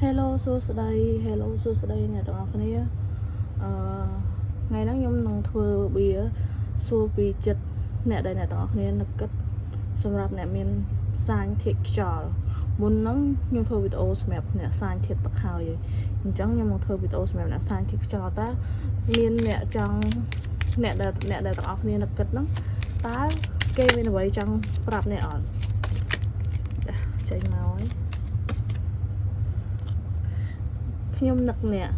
Hello សួស្តី Hello សួស្តីអ្នកទាំងអស់គ្នាថ្ងៃហ្នឹងខ្ញុំនឹងធ្វើវាសួរពីចិត្តអ្នកដែលអ្នកទាំងអស់គ្នានឹកគិតសម្រាប់អ្នកមានសាញធាតុខ្យល់មុនហ្នឹងខ្ញុំធ្វើវីដេអូសម្រាប់អ្នកសាញធាតុទឹកហើយអញ្ចឹងខ្ញុំនឹងធ្វើវីដេអូសម្រាប់អ្នកសាញធាតុខ្យល់តើមានអ្នកចង់អ្នកដែលទាំងអស់គ្នានឹកគិតហ្នឹងតើគេមានអ្វីចង់ប្រាប់អ្នកអត់ចេញមកហើយខ្ញុំនឹកអ្នក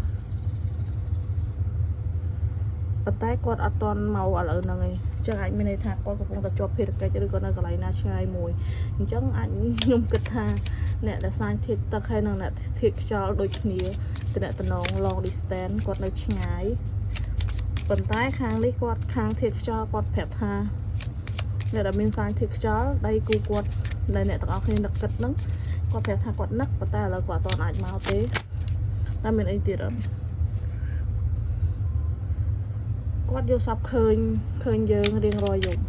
ប៉ុន្តែគាត់អត់ទាន់មកឥឡូវហ្នឹងឯងចឹងអាចមានន័យថាគាត់កំពុងតែជាប់ភារកិច្ចឬក៏នៅកន្លែងណាឆ្ងាយមួយអញ្ចឹងអាចខ្ញុំគិតថាអ្នកដែលសាញធាតុទឹកហើយនិងអ្នកធាតុខ្យល់ដូចគ្នាតំណង long distance គាត់នៅឆ្ងាយប៉ុន្តែខាងនេះគាត់ខាងធាតុខ្យល់គាត់ប្រាប់ថាអ្នកដែលមានសាញធាតុខ្យល់ដៃគូគាត់ដែលអ្នកទាំងអស់គ្នានឹកគិតហ្នឹងគាត់ប្រាប់ថាគាត់នឹកប៉ុន្តែឥឡូវគាត់អត់ទាន់អាចមកទេតែមានអីទៀតអត់គាត់យកសັບឃើញយើងរៀងរាល់យប់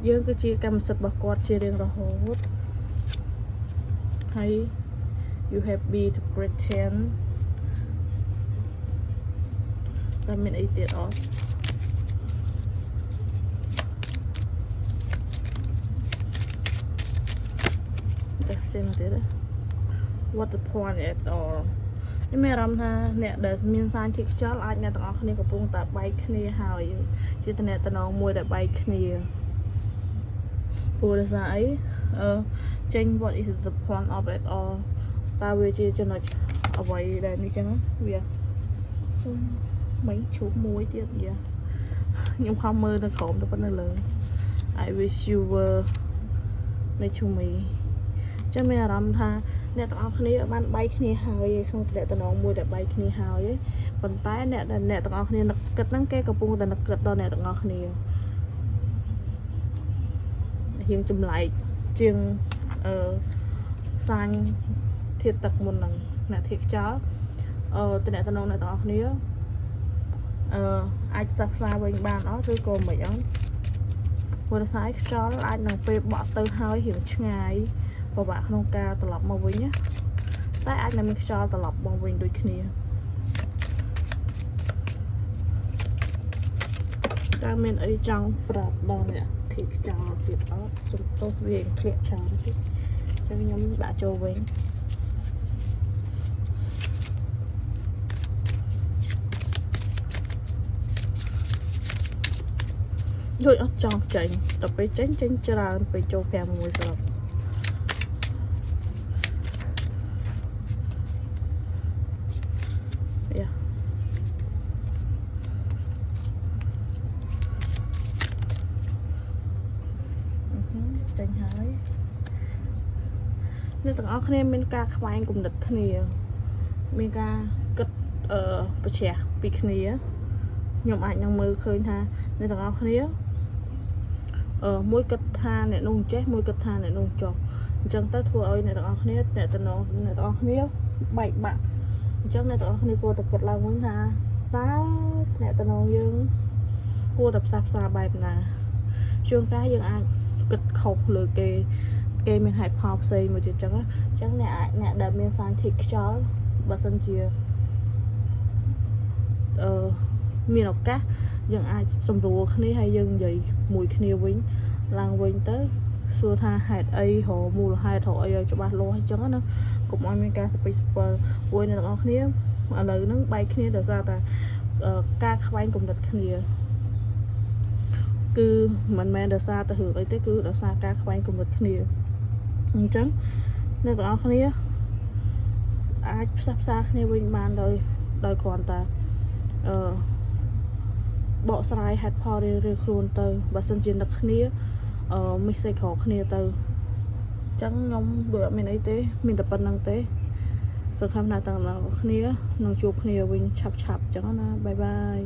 យើងគឺជាកម្មសិទ្ធិរបស់គាត់ជារៀងរហូតហើយ you have be to pretend តែមានអីទៀតអត់ចេញមកទៀត What the point at all ខ្ញុំមានអារម្មណ៍ថាអ្នកដែលមានសាញធាតុខ្យល់អាចអ្នកទាំងអស់គ្នាកំពុងតែបែកគ្នាហើយជាតំណងមួយដែលបែកគ្នាព្រោះដោយសារអីចេញ What is the point of it all តើវាជាចំណុចអ្វីដែលនេះចឹងវាសុំមិញឈប់មួយទៀតយ៉ាខ្ញុំខំមើលនៅក្រោមទៅប៉ុណ្ណឹងលើ I wish you were next to meចាំមានអារម្មណ៍ថាអ្នកទាំងអស់គ្នាបានបែកគ្នាហើយក្នុងតំណងមួយដែលបែកគ្នាហើយប៉ុន្តែអ្នកទាំងអស់គ្នានឹកគិតហ្នឹងគេកំពុងតែនឹកគិតដល់អ្នកទាំងអស់គ្នារៀងចម្លែកជាងសាញធាតុទឹកមុនហ្នឹងអ្នកធាតុខ្យល់តំណងអ្នកទាំងអស់គ្នាអាចផ្សះផ្សាវិញបានអត់ឬក៏មិនអត់ព្រោះដោយសារខ្យល់អាចនឹងពេលបក់ទៅហើយរៀងឆ្ងាយពិបាកក្នុងការត្រឡប់មកវិញណាតែអាចនឹងមានខ្យល់ត្រឡប់មកវិញដូចគ្នាតើមានអីចង់ប្រាប់ដល់អ្នកធាតុខ្យល់ទៀតអត់សំទោសវាធ្លាក់ច្រើនតិចចឹងខ្ញុំដាក់ចូលវិញដូចអត់ចង់ចេញដល់ពេលចេញច្រើនពេលចូល5-6ស្រុកចេញហើយអ្នកទាំងអស់គ្នាមានការខ្វែងគំនិតគ្នាមានការគិតប្រឆេះពីគ្នាខ្ញុំអាចនឹងមើលឃើញថាអ្នកទាំងអស់គ្នាមួយគិតថាអ្នកនោះចេះមួយគិតថាអ្នកនោះចុះអញ្ចឹងទៅធ្វើឲ្យអ្នកទាំងអស់គ្នាអ្នកទាំងអស់គ្នាបែកបាក់អញ្ចឹងអ្នកទាំងអស់គ្នាគួរតែគិតឡើងវិញថាតើអ្នកទាំងយើងគួរតែផ្សះផ្សាបែបណាជួនកាលយើងអាចគិតខុសលើគេមានហេតុផលផ្សេងមួយទៀតចឹងអញ្ចឹងអ្នកដែលមានសាញធាតុខ្យល់បើសិនជាមានឱកាសយើងអាចសម្រួលគ្នាហើយយើងនិយាយមួយគ្នាវិញឡើងវិញទៅសួរថាហេតុអីរមូលហេតុរអីឲ្យច្បាស់លាស់អញ្ចឹងណាកុំឲ្យមានការស្ពៃស្ពិលព្រោះអ្នកទាំងអស់គ្នាឥឡូវហ្នឹងបែកគ្នាដោយសារតែការខ្វែងគំនិតគ្នាគឺមិនមែនដោយសារតែរឿងអីទេគឺដោយសារការខ្វែងគំនិតគ្នាអញ្ចឹងអ្នកទាំងអស់គ្នាអាចផ្សះផ្សាគ្នាវិញបានដោយគ្រាន់តែបកស្រាយហេតុផលរៀងខ្លួនទៅបើសិនជានឹកគ្នាមិនសេក្រគ្នាទៅអញ្ចឹងខ្ញុំវាអត់មានអីទេមានតែប៉ុណ្្នឹងទេសង្ឃឹមថាទាំងអស់គ្នានឹងជួបគ្នាវិញឆាប់ៗអញ្ចឹងណាបាយបាយ